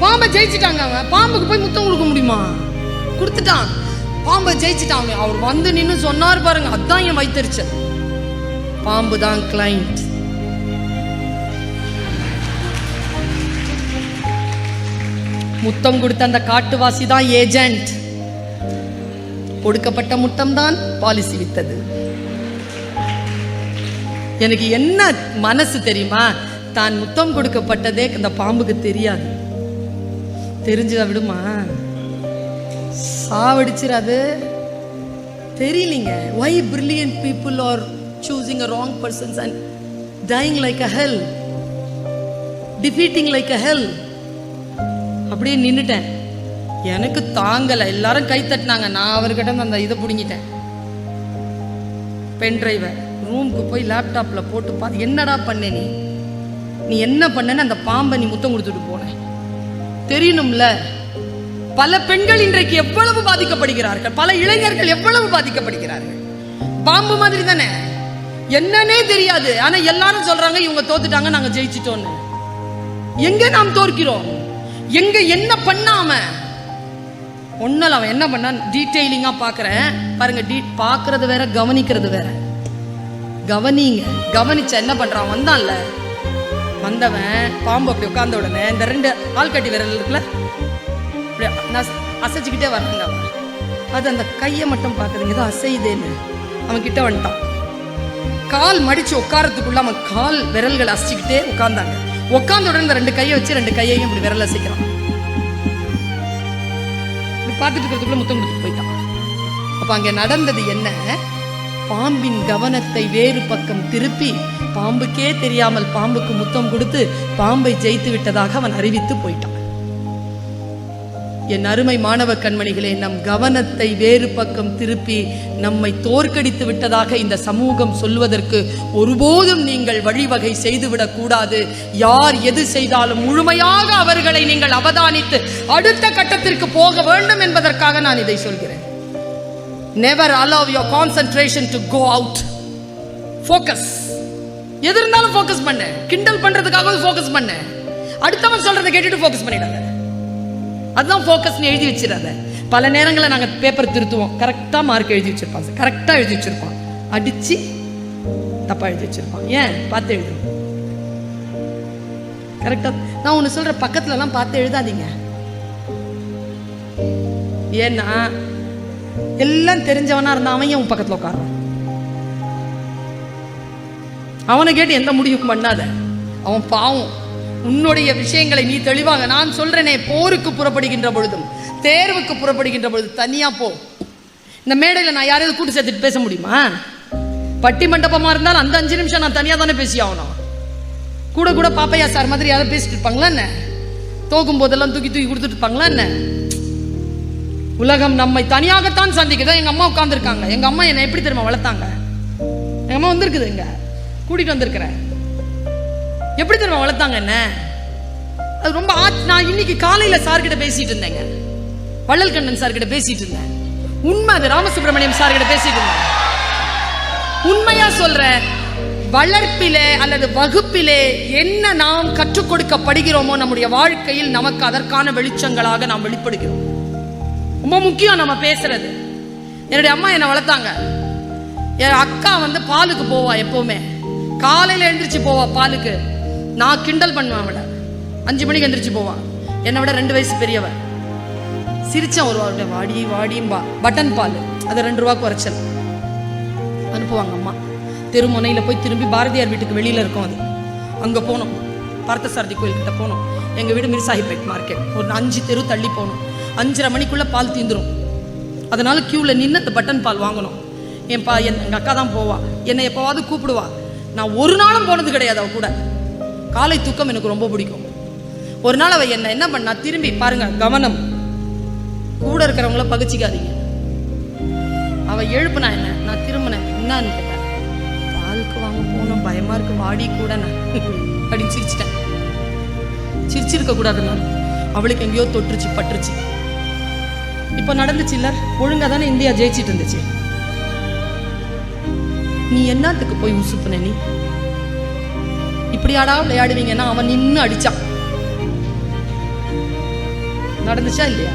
பாம்பை ஜெயிச்சுட்டாங்க. அவன் பாம்புக்கு போய் முத்தம் கொடுக்க முடியுமா? கொடுத்துட்டான். பாம்பை ஜெயிச்சுட்டாங்க. அவர் வந்து நின்னு சொன்னார் பாருங்க, அதான் என் வைத்தறிச்சல். பாம்பு தான் கிளைண்ட். முத்தம் கொடுத்த அந்த காட்டுவாசி தான் ஏஜென்ட். கொடுக்கப்பட்ட முத்தம் தான் பாலிசி வித்தது. எனக்கு என்ன மனசு தெரியுமா, தான் முத்தம் கொடுக்கப்பட்டதே அந்த பாம்புக்கு தெரியாது. தெரிஞ்சத விடுமா, சாவடிச்சிடாது. தெரியலீங்க. why brilliant people are choosing a wrong persons and dying like a hell, defeating like a hell. அப்படியே நின்னுட்டேன். எனக்கு தாங்கல. எல்லாரும் கை தட்டினாங்க. நான் அவர்கிட்ட அந்த இதை பிடிங்கிட்டேன், பென் டிரைவை. ரூமுக்கு போய் லேப்டாப்ல போட்டு பார்த்து, என்னடா பண்ண நீ என்ன பண்ணன்னு அந்த பாம்பை நீ முத்தம் கொடுத்துட்டு போன தெரியணும்ல. பல பெண்கள் இன்றைக்கு எவ்வளவு பாதிக்கப்படுகிறார்கள், பல இளைஞர்கள் எவ்வளவு பாதிக்கப்படுகிறார்கள். பாம்பு மாதிரி தானே, என்னன்னே தெரியாது. ஆனா எல்லாரும் சொல்றாங்க இவங்க தோத்துட்டாங்க, நாங்க ஜெயிச்சிட்டோன்னு. எங்க நாம் தோற்கிறோம்? எங்க என்ன பண்ணாம ஒன்னல அவன் என்ன பண்ணான் டீடைலிங்கா பாக்குறேன் பாருங்க. பாக்குறது வேற, கவனிக்கிறது வேற. கவனிங்க. கவனிச்ச என்ன பண்றான், வந்தான்ல, வந்தவன் பாம்பு அப்படி உட்கார்ந்த உடனே இந்த 2 ஆள்கட்டி விரல் இருக்குல்ல, அசைச்சுக்கிட்டே வர்றாங்க. அவன் அது அந்த கையை மட்டும் பாக்குறீங்க, ஏதோ அசையுதேன்னு. அவன் கிட்ட வந்துட்டான். கால் மடிச்சு உட்காரத்துக்குள்ள அவன் கால் விரல்கள் அசைச்சுக்கிட்டே உட்கார்ந்தாங்க. உட்கார்ந்த உடனே இந்த 2 கையை வச்சு 2 கையையும் இப்படி விரல் அசைக்கிறான். பார்த்துட்டு இருக்கிறதுக்குள்ள முத்தம் கொடுத்துட்டு போயிட்டான். அப்ப அங்க நடந்தது என்ன, பாம்பின் கவனத்தை வேறு பக்கம் திருப்பி பாம்புக்கே தெரியாமல் பாம்புக்கு முத்தம் கொடுத்து பாம்பை ஜெயித்து விட்டதாக அவன் அறிவித்து போயிட்டான். என் அருமை மாணவ கண்மணிகளே, நம் கவனத்தை வேறு பக்கம் திருப்பி நம்மை தோற்கடித்து விட்டதாக இந்த சமூகம் சொல்வதற்கு ஒருபோதும் நீங்கள் வழிவகை செய்துவிடக் கூடாது. யார் எது செய்தாலும் முழுமையாக அவர்களை நீங்கள் அவதானித்து அடுத்த கட்டத்திற்கு போக வேண்டும் என்பதற்காக நான் இதை சொல்கிறேன். Never allow your concentration to go out. Focus. எது இருந்தாலும் ஃபோக்கஸ் பண்ணு. கிண்டல் பண்றதுக்காக ஃபோக்கஸ் பண்ணு. அடுத்தவன் சொல்றதை கேட்டுட்டு ஃபோக்கஸ் பண்ணிடாத. அதுதான் ஃபோக்கஸ்னு எழுதி வச்சிடாத. பல நேரங்களில் நாங்கள் பேப்பர் திருத்துவோம், கரெக்டாக மார்க் எழுதி வச்சிருப்பான், கரெக்டாக எழுதி வச்சிருப்பான், அடிச்சு தப்பா எழுதி வச்சிருப்பான். ஏன் பார்த்து எழுது, கரெக்டா. நான் ஒன்று சொல்ற, பக்கத்துலலாம் பார்த்து எழுதாதீங்க. ஏன்னா எல்லாம் தெரிஞ்சவனா இருந்தா அவன் உன் பக்கத்தில் உட்காரான். அவனை கேட்டு எந்த முடிவும் பண்ணாத. அவன் பாவம். உன்னுடைய விஷயங்களை நீ தெளிவாக, நான் சொல்றேனே, போருக்கு புறப்படுகின்ற பொழுதும் தேர்வுக்கு புறப்படுகின்ற பொழுது தனியா போ. இந்த மேடையில் நான் யாரையாவது கூட்டு சேர்த்துட்டு பேச முடியுமா? பட்டி மண்டபமா இருந்தாலும் அந்த 5 நிமிஷம் நான் தனியா தானே பேசி ஆகணும். கூட கூட பாப்பையா சார் மாதிரி யாரும் பேசிட்டு இருப்பாங்களா என்ன? தோக்கும் போதெல்லாம் தூக்கி தூக்கி கொடுத்துட்டு இருப்பாங்களா என்ன? உலகம் நம்மை தனியாகத்தான் சந்திக்குதோ. எங்க அம்மா உட்கார்ந்துருக்காங்க. எங்க அம்மா என்னை எப்படி தெரியுமா வளர்த்தாங்க? எங்க அம்மா வந்திருக்குது, இங்க கூட்டிட்டு வந்திருக்கிறேன். எப்படி தெரியுமா வளர்த்தாங்க என்ன? அது ரொம்ப நான் இன்னைக்கு காலையில சார்கிட்ட பேசிட்டு இருந்தேங்க, வள்ளல் கண்ணன் சார்கிட்ட பேசிட்டு இருந்தேன். உண்மை, அது ராமசுப்ரமணியம் சார்கிட்ட பேசிட்டு இருந்தேன். உண்மையா சொல்றேன், வளர்ப்பிலே அல்லது வகுப்பிலே என்ன நாம் கற்றுக் கொடுக்கப்படுகிறோமோ நம்முடைய வாழ்க்கையில் நமக்கு அதற்கான வெளிச்சங்களாக நாம் வெளிப்படுகிறோம். ரொம்ப முக்கியம் நம்ம பேசுறது. என்னுடைய அம்மா என்னை வளர்த்தாங்க. என் அக்கா பாலுக்கு போவா, எப்பவுமே காலையில எழுந்திரிச்சு போவா பாலுக்கு. நான் கிண்டல் பண்ணுவேன். அவட 5 மணிக்கு எழுந்திரிச்சு போவான். என்னை விட 2 வயசு பெரியவ. சிரிச்சா ஒரு வாடி வாடியும்பா. பட்டன் பால், அது 2 ரூபாய்க்கு குறைச்சல் அனுப்புவாங்க அம்மா. தெருமுனையில் போய் திரும்பி பாரதியார் வீட்டுக்கு வெளியில் இருக்கும், அது அங்கே போனோம். பார்த்தசாரதி கோயில்கிட்ட போனோம். எங்கள் வீடு மிர்சாஹிப்பேட் மார்க்கெட், ஒரு 5 தெரு தள்ளி போகணும். 5:30 மணிக்குள்ளே பால் தீந்துடும். அதனால கியூவில் நின்று அந்த பட்டன் பால் வாங்கணும். எங்கள் அக்கா தான் போவா. என்னை எப்போவாவது கூப்பிடுவா. நான் ஒரு நாளும் போனது கிடையாது அவ கூட. காலை தூக்கம் எனக்கு ரொம்ப பிடிக்கும். ஒரு நாள் அவ என்ன பண்ணா, திரும்பி பாருங்க, கவனம், கூட இருக்கிறவங்கள பகிச்சிக்காதீங்க. அவ எழுப்புனா என்ன, நான் திரும்பினேன். என்னன்னு கேட்டேன். பாலுக்கு வாங்க போனோம், பயமா இருக்கு, வாடி கூட நான் அப்படின்னு சிரிச்சிட்டேன். சிரிச்சிருக்க கூடாது. நான் அவளுக்கு எங்கேயோ தொற்றுச்சு, பற்றுச்சு. இப்ப நடந்துச்சு இல்ல, ஒழுங்கா தானே இந்தியா ஜெயிச்சிட்டு இருந்துச்சு. நீ என்னத்துக்கு போய் உசுப்புன? நீ இப்படியாடா விளையாடுவீங்கன்னா அவன் நின்று அடிச்சான். நடந்துச்சா இல்லையா?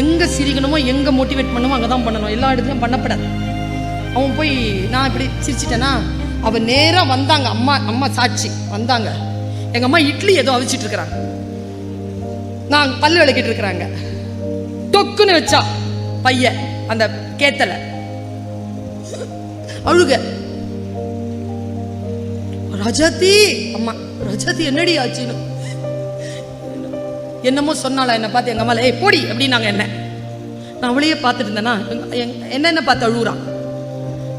எங்க சிரிக்கணுமோ எங்க மோட்டிவேட் பண்ணணுமோ அங்கதான் பண்ணணும், எல்லா இடத்துலயும் பண்ணப்படாது. அவன் போய் நான் இப்படி சிரிச்சிட்டேன்னா அவன் நேரா வந்தாங்க, அம்மா சாட்சி வந்தாங்க. எங்க அம்மா இட்லி ஏதோ அவிச்சிட்டு இருக்கிறாங்க, நான் பல்லு விளக்கிட்டு இருக்கிறாங்க. தொக்குன்னு வச்சா பைய அந்த கேத்தல அழுக. ரஜாத்தி அம்மா, ரஜாத்தி என்னடி ஆச்சுன்னு என்னமோ சொன்னால என்ன பார்த்து எங்க அம்மா ஏய் போடி அப்படின்னாங்க. என்ன நான் அவளையே பார்த்துட்டு இருந்தேன்னா என்ன பார்த்து அழுகுறான்.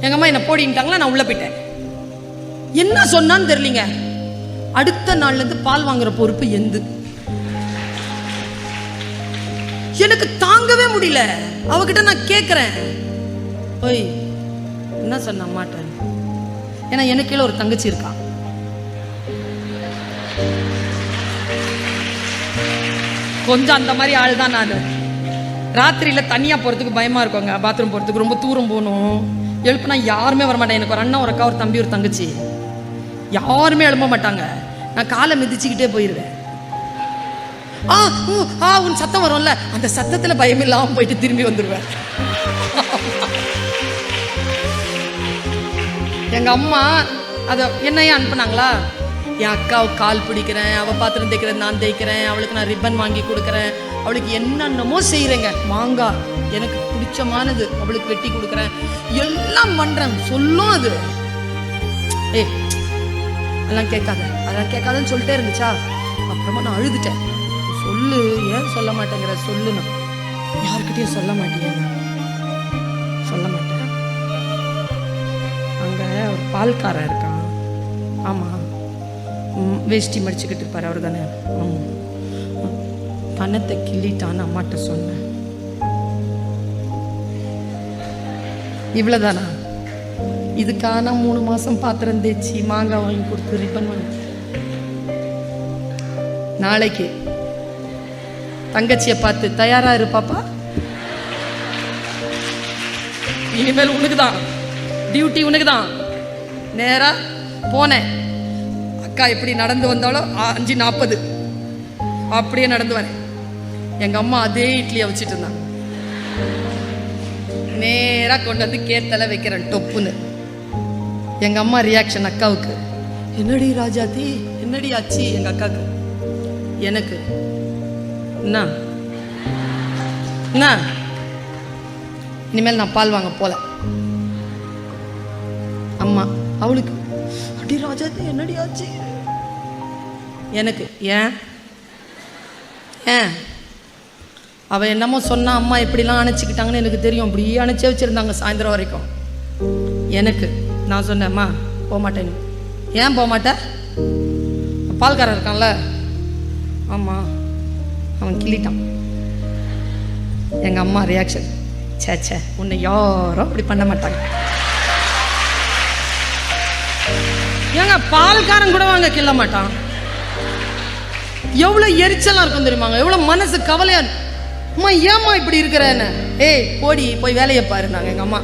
எங்க அம்மா என்ன போடின்ட்டாங்களா, நான் உள்ள போயிட்டேன். என்ன சொன்னான்னு தெரியலீங்க. அடுத்த நாள்ல இருந்து பால் வாங்குற பொறுப்பு எந்து. எனக்கு தாங்கவே முடியல. அவகிட்ட நான் கேட்கிறேன், ஓய் என்ன சொன்ன மாட்டேன். ஏன்னா எனக்கு கீழே ஒரு தங்கச்சி இருக்கா. கொஞ்சம் அந்த மாதிரி ஆள் தான் நான். ராத்திரியில தனியா போறதுக்கு பயமா இருக்குங்க, பாத்ரூம் போறதுக்கு ரொம்ப தூரம் போகணும். எழுப்புனா யாருமே வரமாட்டேன். எனக்கு ஒரு அண்ணன், ஒரு அக்கா, ஒரு தம்பி, ஒரு தங்கச்சி, யாருமே எழுப்ப மாட்டாங்க. நான் காலை மிதிச்சுக்கிட்டே போயிருவேன். உன் சத்தம் வரும்ல, அந்த சத்தத்துல பயம் இல்லாம போயிட்டு திரும்பி வந்துருவேன். எங்க அம்மா அத என்னையே அனுப்புனாங்களா, என் அக்காவுக்கு கால் பிடிக்கிறேன், அவ பாத்திரம் தேய்க்கிறேன், நான் தேய்க்கிறேன், அவளுக்கு நான் ரிப்பன் வாங்கி கொடுக்குறேன், அவளுக்கு என்னென்னமோ செய்யறேங்க. மாங்காய் எனக்கு பிடிச்சமானது அவளுக்கு வெட்டி கொடுக்குறேன், எல்லாம் பண்றேன். சொல்லும் அது அதெல்லாம் கேட்காத, அதெல்லாம் கேட்காதன்னு சொல்லிட்டே இருந்துச்சா. அப்புறமா நான் அழுதுட்டேன். சொல்லு, ஏன் சொல்ல மாட்டேங்கிற, சொல்லு. நான் யாருக்கிட்டையும் சொல்ல மாட்டேன், சொல்ல மாட்டேன். அங்க ஒரு பால்காரன் இருக்கான். ஆமா, வேஷ்டி மடிச்சுக்கிட்டு இருப்பாரு, அவர் தானே. பணத்தை கிள்ளிட்டான்னு அம்மாட்ட சொன்னேன். இவ்வளவுதானா? இதுக்கான 3 மாசம் பாத்திரம் தேய்ச்சி மாங்காய் வாங்கி கொடுத்து ரிப்பன் வாங்கி. நாளைக்கு தங்கச்சியை பார்த்து தயாரா இரு பாப்பா, இனிமேல் உனக்குதான் டியூட்டி, உனக்குதான். நேரா போனேன். அக்கா எப்படி நடந்து வந்தாலும் 5:40 அப்படியே நடந்து வரேன். எங்க அம்மா அதே இட்லியை வச்சுட்டு இருந்தாங்க. நேரா கொண்டு வந்து கேத்தல வைக்கிறேன் டொப்புன்னு. எங்க அம்மா ரியாக்ஷன் அக்காவுக்கு, என்னடி ராஜாத்தி, என்னடி ஆச்சு? எங்க அக்காவுக்கு, எனக்கு என்ன இனிமேல் நான் பால் வாங்க போல. அம்மா அவளுக்கு, அடி ராஜாத்தி என்னடி ஆச்சு? எனக்கு ஏன் அவ என்னமோ சொன்னா, அம்மா எப்படிலாம் அணைச்சிக்கிட்டாங்கன்னு எனக்கு தெரியும். அப்படியே அணைச்சே வச்சிருந்தாங்க சாயந்தரம் வரைக்கும். எனக்கு நான் சொன்னேம்மா போக மாட்டேன். ஏன் போக மாட்டேன்? பால்காரன் இருக்கான்ல, ஆமா அவன் கிள்ளிட்டான். எங்க அம்மா ரியாக்ஷன், சேச்சே உன்னை யாரும் அப்படி பண்ண மாட்டாங்க. ஏங்க பால்காரன் கூட வாங்க கிள்ள மாட்டான். எவ்வளவு எரிச்சலா இருக்கும் தெரியுமாங்க, எவ்வளவு மனசு கவலையா. அம்மா ஏம்மா இப்படி இருக்கிறேன்னு, ஏய் போடி போய் வேலையை பாருனாங்க எங்க அம்மா.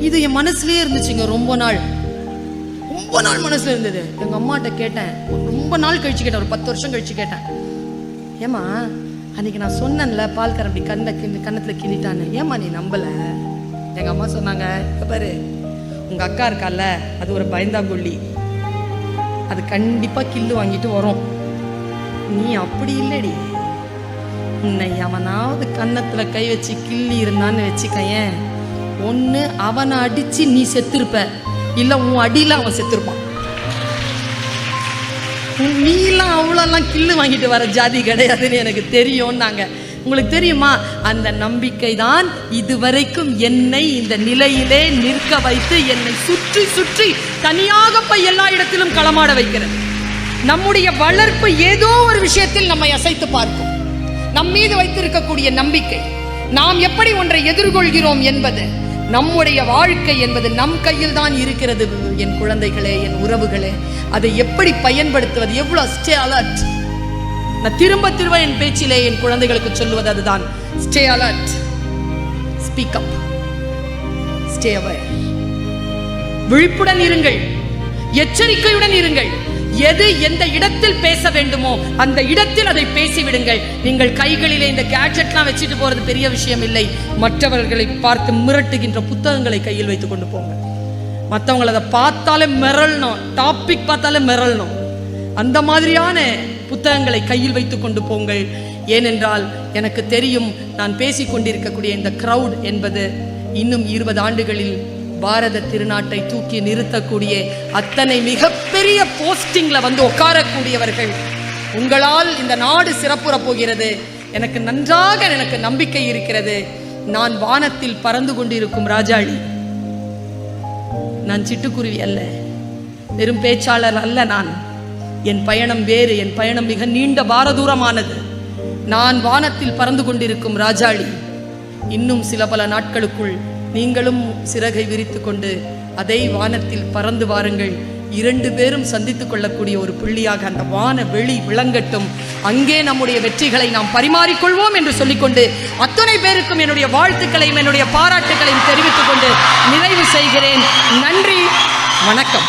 இது என் மனசுலயே இருந்துச்சுங்க. ரொம்ப நாள் மனசுல இருந்தது. எங்க அம்மாட்ட கேட்டேன், ரொம்ப நாள் கழிச்சு கேட்டேன், ஒரு 10 வருஷம் கழிச்சு கேட்டேன், ஏமா அன்னைக்கு நான் சொன்னேன்ல பால்காரன் அப்படி கன்னத்துல கிள்ளிட்டான்னு, ஏமா நீ நம்பல? எங்க அம்மா சொன்னாங்க, பாரு உங்க அக்கா இருக்கால, அது ஒரு பயந்தாங்குள்ளி, அது கண்டிப்பா கில்லு வாங்கிட்டு வரும். நீ அப்படி இல்லடி, உன்னை அவனாவது கன்னத்துல கை வச்சு கிள்ளி இருந்தான்னு வச்சுக்கையன், ஒண்ணு அவனை அடிச்சு நீ செத்துருப்ப, இல்ல உன் அடியில அவன் செத்துருப்பான். நீலாம் அவ்வளோலாம் கில்லு வாங்கிட்டு வர ஜாதி கிடையாதுன்னு எனக்கு தெரியும்னாங்க. உங்களுக்கு தெரியுமா, அந்த நம்பிக்கை தான் இதுவரைக்கும் என்னை இந்த நிலையிலே நிற்க வைத்து என்னை சுற்றி சுற்றி தனியாக போய் எல்லா இடத்திலும் களமாட வைக்கிறது. நம்முடைய வளர்ப்பு ஏதோ ஒரு விஷயத்தில் நம்மை அசைத்து பார்க்கும். நம் மீது வைத்திருக்கக்கூடிய நம்பிக்கை, நாம் எப்படி ஒன்றை எதிர்கொள்கிறோம் என்பது, நம்முடைய வாழ்க்கை என்பது நம் கையில் தான் இருக்கிறது. என் குழந்தைகளே, என் உறவுகளே, அதை எப்படி பயன்படுத்துவது, எவ்வளவு ஸ்டே அலர்ட். நான் திரும்ப திரும்ப என் பேச்சிலே என் குழந்தைகளுக்கு சொல்லுவது அதுதான், stay alert, speak up, stay aware. விழிப்புடன் இருங்கள், எச்சரிக்கையுடன் இருங்கள். எது எந்த இடத்தில் பேச வேண்டுமோ அந்த இடத்தில் அதை பேசிவிடுங்கள். நீங்கள் கைகளிலே இந்த கேட்ஜெட்லாம் வச்சுட்டு போறது பெரிய விஷயம் இல்லை. மற்றவர்களை பார்த்து மிரட்டுகின்ற புத்தகங்களை கையில் வைத்துக் கொண்டு போங்க. மற்றவங்களை அதை பார்த்தாலே மிரளணும், டாபிக் பார்த்தாலே மிரளணும். அந்த மாதிரியான புத்தகங்களை கையில் வைத்துக் கொண்டு போங்கள். ஏனென்றால் எனக்கு தெரியும், நான் பேசிக் கொண்டிருக்கக்கூடிய இந்த கிரவுட் என்பது இன்னும் 20 ஆண்டுகளில் பாரத திருநாட்டை தூக்கி நிறுத்தக்கூடிய அத்தனை மிகப்பெரிய போஸ்டிங்ல வந்து உட்காரக்கூடியவர்கள். உங்களால் இந்த நாடு சிறப்புற போகிறது. எனக்கு நன்றாக நம்பிக்கை இருக்கிறது. நான் வானத்தில் பறந்து கொண்டிருக்கும் ராஜாளி. நான் சிட்டுக்குருவி அல்ல, வெறும் பேச்சாளர் அல்ல. நான் என் பயணம் வேறு. என் பயணம் மிக நீண்ட பாரதூரமானது. நான் வானத்தில் பறந்து கொண்டிருக்கும் ராஜாளி. இன்னும் சில பல நாட்களுக்குள் நீங்களும் சிறகை விரித்து கொண்டு அதை வானத்தில் பறந்து வாருங்கள். 2 பேரும் சந்தித்துக் கொள்ளக்கூடிய ஒரு புள்ளியாக அந்த வான வெளி விளங்கட்டும். அங்கே நம்முடைய வெற்றிகளை நாம் பரிமாறிக்கொள்வோம் என்று சொல்லிக்கொண்டு அத்தனை பேருக்கும் என்னுடைய வாழ்த்துக்களையும் என்னுடைய பாராட்டுகளையும் தெரிவித்துக் கொண்டு நிறைவு செய்கிறேன். நன்றி, வணக்கம்.